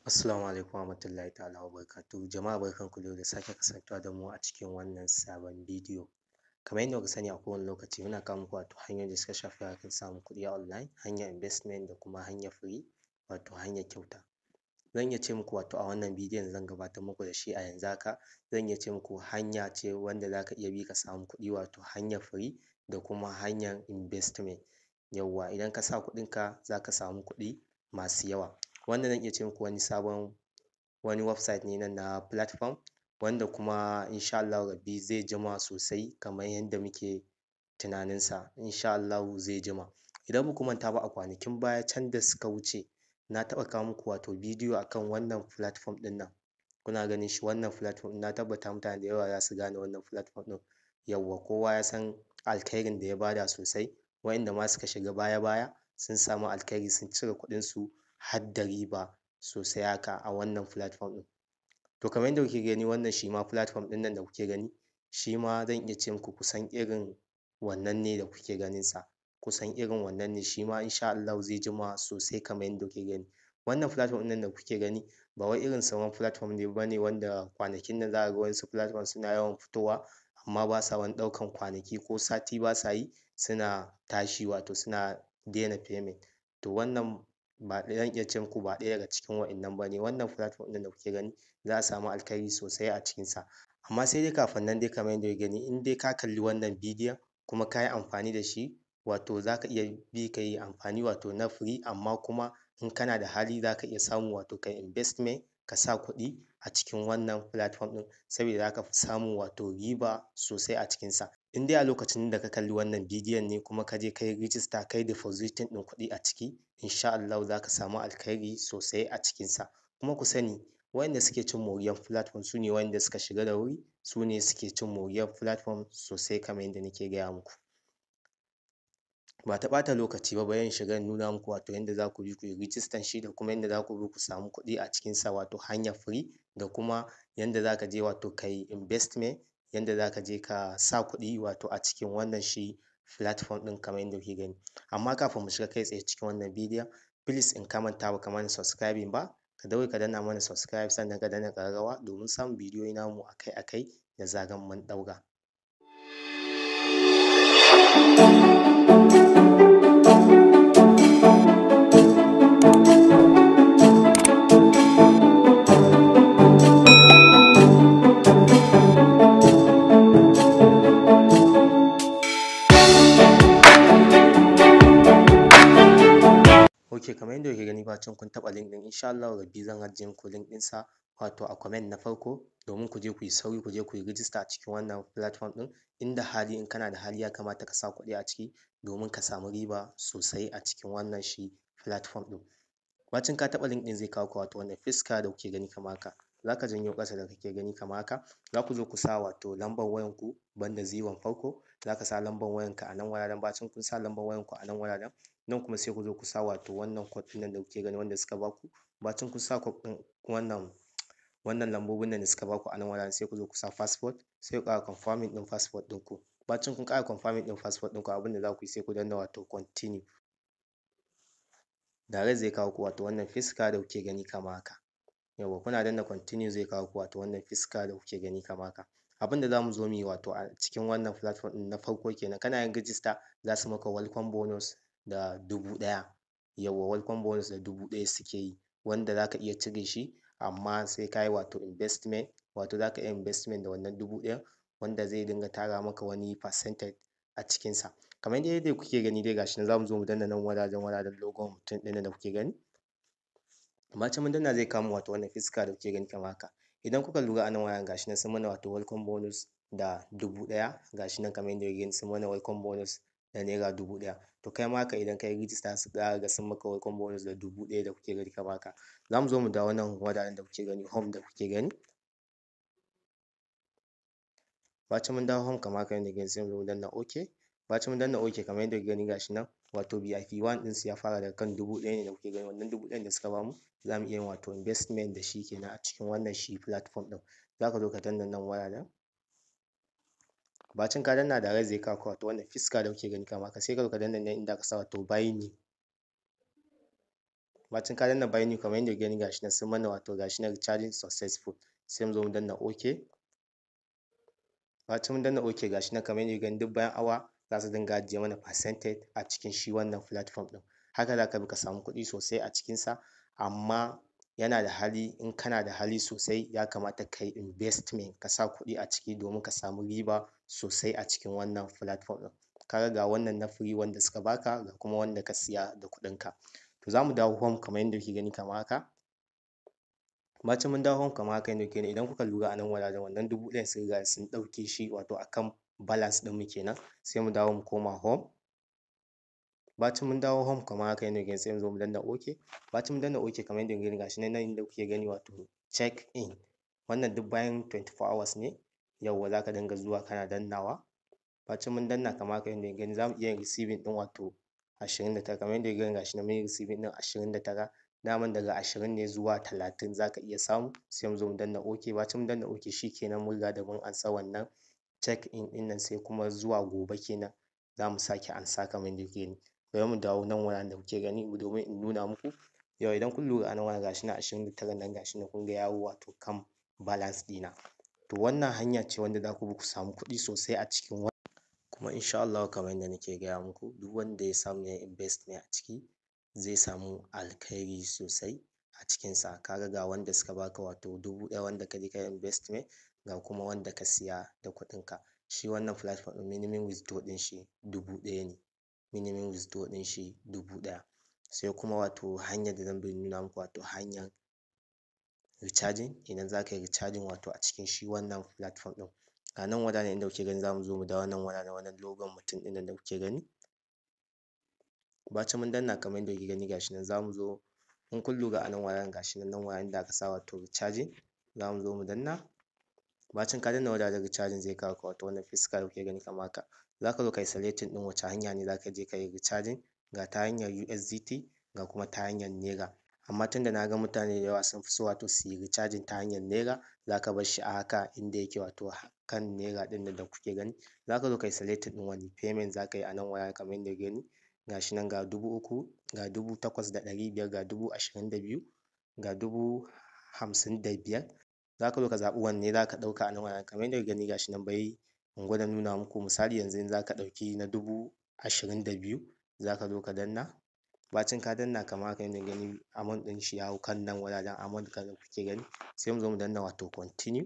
Assalamu alaikum warahmatullahi ta'ala wabarakatuh. Jama'a barkanku da sake kasancewa da mu a cikin wannan sabon bidiyo. Kamar yadda kuka sani a kowane lokaci muna kawo muku wato hanyoyin da suka shafi harkar samun kuɗi a online, hanyar investment da kuma hanyar free wato hanyar kyauta. Zan iya ce muku wato a wannan bidiyon zan gabatar muku da shi a yanzu haka, zan iya ce muku hanya ce wanda za ka iya bi ka samu kuɗi wato hanyar free da kuma hanyar investment. Yawwa idan ka sa kuɗinka za ka samu kuɗi masu yawa. Wannan zan iya ce muku wani website ne nan na platform wanda kuma insha Allahu rabbi zai jima sosai kamar yadda muke tunaninsa, insha Allahu zai jima. Idan ba ku manta ba a kwanakin baya can da suka wuce na taɓa kawo muku wato bidiyo akan wannan platform ɗin nan. Kuna ganin shi wannan platform ɗin, na tabbata mutane da yawa za su gane wannan platform ɗin. Yawwa kowa ya san alkhairin da ya bada sosai, waɗanda ma suka shiga baya sun samu alkhairi sun cire kuɗinsu har da riba sosai haka a wannan platform ɗin. To kamar yadda kuke gani wannan shi ma platform ɗin nan da kuke gani, shi ma zan iya ce muku kusan irin wannan ne da kuke ganinsa, kusan irin wannan ne shi ma insha Allahu zai jima sosai kamar yadda kuke gani. Wannan platform ɗin nan da kuke gani ba wai irin sauran platform ne bane wanda kwanakin nan za ka ga wasu platform suna yawan fitowa amma ba sa wani ɗaukan kwanaki ko sati ba sa yi suna tashi wato suna daina payment. To wannan zan iya ce muku ba ɗaya daga cikin waɗannan ba ne. Wannan platform ɗin da kuke gani za a samu alkhairi sosai a cikinsa. Amma sai dai kafin nan dai kamar yadda kuke gani in dai ka kalli wannan bidiyon kuma ka yi amfani da shi wato za ka iya bi ka yi amfani wato na free, amma kuma in kana da hali za ka iya samu wato ka yi investment ka sa kuɗi a cikin wannan platform ɗin saboda za ka fi samun wato riba sosai a cikinsa. In dai a lokacin da ka kalli wannan bidiyon ne kuma ka je ka yi register ka yi depositing ɗin kuɗi a ciki, insha Allahu za ka samu alkhairi sosai a cikinsa. Kuma ku sani waɗanda suke cin moriyar platform su ne waɗanda suka shiga da wuri, su ne suke cin moriyar platform sosai kamar yadda nake gaya muku. Ba ta ɓata lokaci ba bari in shiga in nuna muku wato yadda za ku bi ku yi rijistan shi da kuma yadda za ku bi ku samu kuɗi a cikinsa wato hanyar free da kuma yadda za ka je wato ka yi investment, yadda za ka je ka sa kuɗi wato a cikin wannan shi platform ɗin kamar yadda kuke gani. Amma kafin mu shiga kai tsaye cikin wannan bidiyon, please in ka manta ba ka mana subscribing ba, ka daure ka danna mana subscribe sannan ka danna ƙararrawa domin samun bidiyoyi namu akai-akai da zarar mun ɗaura. Ok, kamar yadda kuke gani bacin kun taɓa link ɗin, insha Allahu rabbi zan ajiye muku link ɗinsa wato a comment na farko domin ku je ku yi sauri ku je ku yi register a cikin wannan platform ɗin. Inda hali in kana da hali ya kamata ka sa kuɗi a ciki domin ka samu riba sosai a cikin wannan shi platform ɗin. Bacin ka taɓa link ɗin zai kawo ka wato wannan fuska da kuke gani kamar haka. Za ka janyo ƙasa da kake gani kamar haka, za ku zo ku sa wato lambar wayanku banda zeron farko, za ka sa lambar wayanka a nan wuraren. Bacin kun sa lambar wayanku a nan wuraren, nan kuma sai ku zo ku sa wato wannan code ɗin nan da kuke gani wanda suka baku. Bacin kun sa code ɗin wannan lambobin nan da suka baku a nan wuraren sai ku zo ku sa passport, sai ku ƙara confirming ɗin passport ɗinku. Bacin kun ƙara confirming ɗin passport ɗinku, abin da za ku yi sai ku danna wato continue. Direct zai kawo ku wato wannan fuska da kuke gani kamar haka. Yawwa kuna danna continue zai kawo ku wato wannan fuska da kuke gani kamar haka. Abin da za mu zo mu yi wato a cikin wannan platform ɗin na farko kenan, kana yin register za su maka welcome bonus da 1000. Yawwa welcome bonus da 1000 suke yi wanda za ka iya cire shi amma sai ka yi wato investment, wato za ka iya investment da wannan 1000 wanda zai dinga tara maka wani percentage a cikinsa. Kamar yadda kuke gani dai gashi nan za mu zo mu danna nan wuraren logon mutum ɗin nan da kuke gani. Bacin mun danna zai kawo mu wato wannan fuska da kuke gani kamar haka. Idan kuka lura a nan wuraren gashi nan sun mana wato welcome bonus da 1000, gashi nan kamar yadda kuke gani sun mana welcome bonus da naira 1000. To kai ma haka idan ka yi register za ka ga sun maka welcome bonus da 1000 da kuke gani kamar haka. Za mu zo mu dawo nan wuraren da kuke gani home da kuke gani. Bacin mun dawo home kamar haka yadda kuke gani sai mu zo mu danna OK. Bacin mun danna OK kamar yadda kuke gani gashi nan wato VIP1 ɗinsu ya fara daga kan 1000 ne da kuke gani. Wannan 1000 da suka bamu za mu iya yin wato investment da shi kenan a cikin wannan shi platform ɗin. Za ka zo ka danna nan wuraren. Bacin ka danna direct zai kawo ka wato wannan fuska da kuke gani kamar haka, sai ka zo ka danna nan inda aka sa wato buy me. Bacin ka danna buy new kamar yadda kuke gani gashi nan sun mana wato gashi nan recharging successful, sai mu zo mu danna OK. Bacin mun danna OK gashi nan kamar yadda kuke gani duk bayan awa za su dinga ajiye mana percentage a cikin shi wannan platform ɗin. Haka za ka bi ka samu kuɗi sosai a cikinsa, amma yana da hali, in kana da hali sosai ya kamata ka yi investment, ka sa kuɗi a ciki domin ka samu riba sosai a cikin wannan platform ɗin. Ka ga ga wannan na free wanda suka baka, ga kuma wanda ka siya da kuɗinka. To za mu dawo home kamar yadda kuke gani kamar haka. Bacin mun dawo home kamar haka yadda kuke gani, idan kuka lura a nan wajajen wannan 1000 sun riga sun ɗauke shi wato akan balance ɗinmu kenan. Sai mu dawo mu koma home. Bacin mun dawo home kamar haka yadda kuke gani sai mu zo mu danna OK. Bacin mun danna OK kamar yadda kuke gani gashi nan inda kuke gani wato check in. Wannan duk bayan 24 hours ne, yauwa za ka dinga zuwa kana dannawa. Bacin mun danna kamar haka yadda kuke gani za mu iya yin receiving ɗin wato 29 kamar yadda kuke gani gashi nan mun yi receiving ɗin 29. Daman daga 20 ne zuwa 30 za ka iya samu. Sai mu zo mu danna OK. Bacin mun danna OK shi kenan mun riga da mun ansa wannan check in ɗin nan, sai kuma zuwa gobe kenan za mu sake ansa kamar yadda kuke gani. Bari mu dawo nan wajen da kuke gani domin in nuna muku. Yau idan kun lura a nan wajen gashi nan 29 nan gashi nan kun ga ya wato kan balance ɗina. To wannan hanya ce wanda za ku bi ku samu kuɗi sosai a cikin wannan. Kuma insha Allahu kamar yadda nake gaya muku, duk wanda ya samu ya yi investment a ciki zai samu alkhairi sosai a cikinsa. Ka ga ga wanda suka baka wato 1000 wanda ka je ka yi investment, ga kuma wanda ka siya da kuɗinka. Shi wannan platform ɗin minimum withdraw ɗin shi 1000 ne. Minimum withdraw ɗin shi 1000. Sai kuma wato hanyar da zan bi in nuna muku wato hanyar recharging, idan za ka yi recharging wato a cikin shi wannan platform ɗin. A nan wajen inda kuke gani za mu zo mu dawo nan wajen wannan logon mutum ɗin nan da kuke gani. Bacin mun danna kamar yadda kuke gani gashi nan za mu zo, in kun lura a nan wajen gashi nan wajen da aka sa wato recharging, za mu zo mu danna. Bacin ka danna wajajen recharging zai kawo ka wato wannan fuska da kuke gani kamar haka. Za ka zo ka yi selecting ɗin wace hanya ne za ka je ka yi recharging, ga ta hanyar USDT ga kuma ta hanyar Naira. Amma tunda na ga mutane da yawa sun fi so wato su yi recharging ta hanyar Naira, za ka bar shi a haka inda yake wato kan Naira ɗin nan da kuke gani. Za ka zo ka yi selecting ɗin wani payment za ka yi a nan wajen kamar yadda kuke gani. Gashi nan ga 3000, ga 8500, ga 22,000, ga 55,000. Za ka zo ka zaɓi wanne za ka ɗauka a nan wajen kamar yadda kuke gani gashi nan bari in gwada nuna muku. Misali yanzu in za ka ɗauki na 22,000 za ka zo ka danna. Bacin ka danna kamar haka yadda kuke gani amount ɗin shi ya hau kan nan wajajen amount da kuke gani. Sai mu zo mu danna wato continue.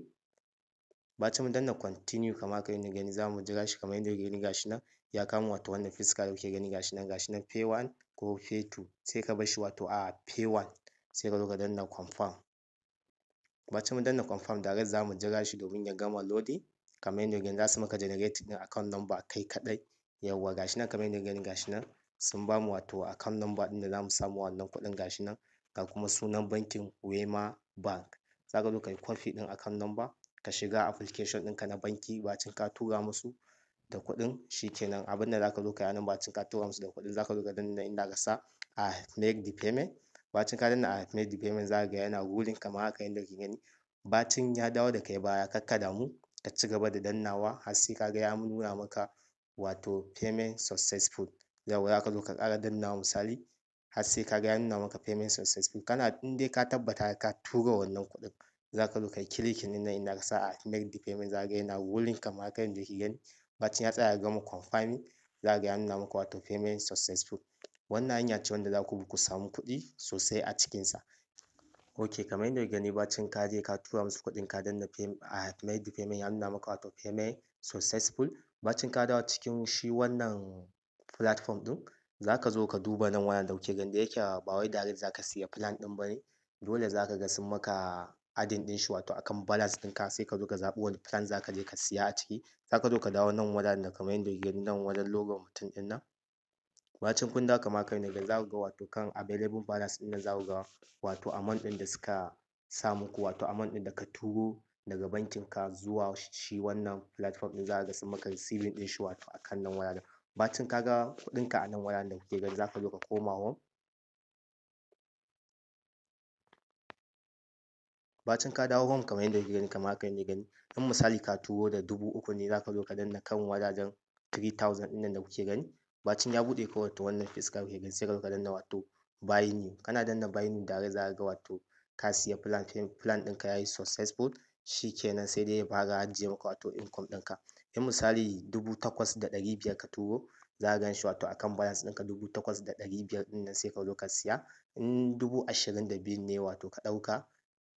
Bacin mun danna continue kamar haka yadda kuke gani za mu jira shi kamar yadda kuke gani gashi nan ya kawo wato wannan fuska da kuke gani gashi nan pay 1 ko pay 2. Sai ka bar shi wato a pay 1, sai ka zo ka danna confirm. Bacin mun danna confirm direct za mu jira shi domin ya gama loading. Kamar yadda kuke gani za su maka generate ɗin account number kai kaɗai. Yauwa gashi nan kamar yadda kuke gani gashi nan sun bamu wato account number ɗin da za mu samu wannan kuɗin gashi nan, ga kuma sunan bankin Wema Bank. Za ka zo ka yi copy ɗin account number, ka shiga application ɗinka na banki. Bacin ka tura musu da kuɗin shi kenan. Abin da za ka zo ka yi a nan bacin ka tura musu da kuɗin, za ka zo ka danna inda aka sa I have made the payment. Bacin ka danna I have made the payment za ka ga yana ruling kamar haka yadda kuke gani. Bacin ya dawo da kai baya kar ka damu, ka ci gaba da dannawa har sai ka ga ya nuna maka wato payment successful. Yauwa za ka zo ka ƙara dannawa misali har sai ka ga ya nuna maka payment successful. Kana in dai ka tabbata ka tura wannan kuɗin, za ka zo ka yi clicking ɗin nan inda aka sa I have made the payment, za ka ga yana ruling kamar haka yadda kuke gani. Bacin ya tsaya ya gama confirming, za ka ga ya nuna maka wato payment successful. Wannan hanya ce wanda za ku bi ku samu kuɗi sosai a cikinsa. OK kamar yadda kuke gani bacin ka je ka tura musu kuɗin ka danna I have made the payment ya nuna maka wato payment successful. Bacin ka dawo cikin shi wannan platform ɗin, za ka zo ka duba nan wajen da kuke gani da yake ba wai direct za ka siya plan ɗin ba ne. Dole za ka ga sun maka adding ɗin shi wato akan balance ɗinka, sai ka zo ka zaɓi wani plan za ka je ka siya a ciki. Za ka zo ka dawo nan wajen da kamar yadda kuke gani nan wajen logon mutum ɗin nan. Bacin kun dawo kamar haka yadda kuke gani za ku ga wato kan available balance ɗin nan za ku ga wato amount ɗin da suka sa muku wato amount ɗin da ka turo daga bankinka zuwa shi wannan platform ɗin. Za ka ga sun maka receiving ɗin shi wato a kan nan wajen. Bacin ka ga kuɗinka a nan wajen da kuke gani za ka zo ka koma home. Bacin ka dawo home kamar yadda kuke gani kamar haka yadda kuke gani. In misali ka turo da 3000 ne, za ka zo ka danna kan wajajen 3000 ɗin nan da kuke gani. Bacin ya buɗe ka wato wannan fuska kuke gani sai ka zo ka danna wato buy new, kana danna buy new direct za ka ga wato ka siya plan, plan ɗinka yayi successful. Shikenan sai dai ya fara ajiye maka wato income ɗinka. In misali 8,500 ka turo, za ka gan shi wato akan balance ɗinka 8,500 ɗin nan, sai ka zo ka siya. In 22,000 ne wato ka ɗauka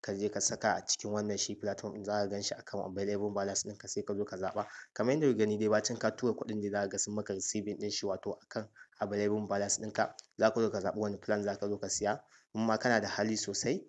ka je ka saka a cikin wannan shi platform ɗin, za ka gan shi akan available balance ɗinka, sai ka zo ka zaɓa. Kamar yadda kuke gani dai bacin ka tura kuɗin dai za ka ga sun maka receiving ɗin shi wato akan available balance ɗinka. Za ka zo ka zaɓi wani plan za ka zo ka siya. In ma kana da hali sosai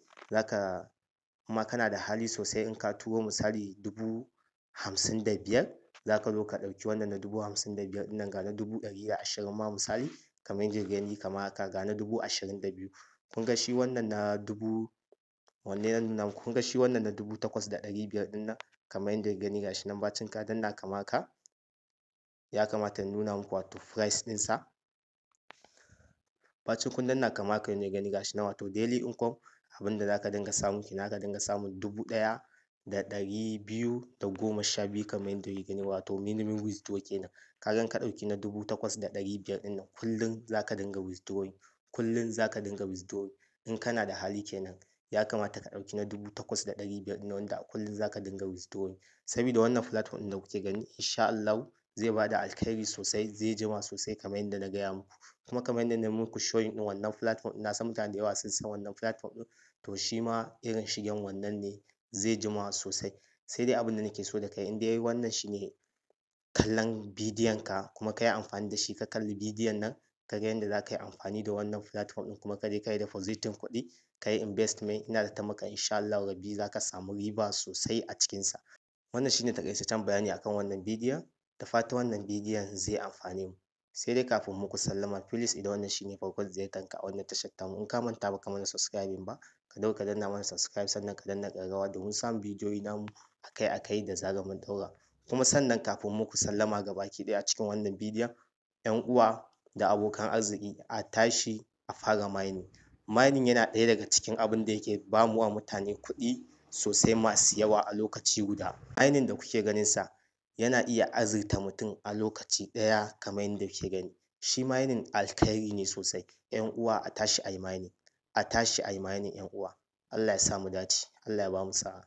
in ka turo misali 55,000, za ka zo ka ɗauki wannan na 55,000 ɗin nan, ga na 120,000 ma misali, kamar yadda kuke gani kamar haka, ga na 22,000. Kun ga shi wannan na 8,500 ɗin nan, kamar yadda kuke gani ga shi nan bacin ka danna kamar haka. Ya kamata in nuna muku wato price ɗinsa. Bacin kun danna kamar haka yadda kuke gani ga shi nan wato daily income, abin da za ka dinga samu kenan, za ka dinga samun 1,212 kamar yadda kuke gani, wato minimum withdraw kenan. Ka ga in ka ɗauki na 8,500 ɗin nan, kullum za ka dinga withdrawing, in kana da hali kenan. Ya kamata ka ɗauki na 8,500 ɗin nan, wanda a kullum za ka dinga withdrawing. Sabida wannan platform ɗin da kuke gani insha Allahu zai bada alkhairi sosai, zai jima sosai kamar yadda na gaya muku. Kuma kamar yadda na muku showing ɗin wannan platform ɗin, na san mutane da yawa sun san wannan platform ɗin, to shi ma irin shigen wannan ne, zai jima sosai. Sai dai abin da nake so da kai, in dai wannan shine kallon bidiyon ka, kuma ka yi amfani da shi, ka kalli bidiyon nan, ka ga yadda za ka yi amfani da wannan platform ɗin, kuma ka je ka yi depositing kuɗi, ka yi investment, ina da tabbata insha Allahu rabbi za ka samu riba sosai a cikinsa. Wannan shine taƙaitaccen bayani akan wannan bidiyon. Da fatan wannan bidiyon zai amfane mu. Sai dai kafin muku sallama, please idan wannan shine farkon ziyartarka a wannan tashar tamu, in ka manta ba ka mana subscribing ba, ka daure ka danna mana subscribe, sannan ka danna ƙararrawa domin samun bidiyoyi namu akai-akai da zarar mun ɗaura. Kuma sannan kafin muku sallama gabaki ɗaya a cikin wannan bidiyon, 'yan uwa da abokan arziki a tashi a fara mining. Mining yana ɗaya daga cikin abin da yake ba wa mutane kuɗi sosai masu yawa a lokaci guda. Mining da kuke ganinsa yana iya azurta mutum a lokaci ɗaya kamar yadda kuke gani. Shi mining alkhairi ne sosai. 'Yan uwa a tashi a yi mining, 'yan uwa. Allah ya sa mu dace, Allah ya ba mu sa'a.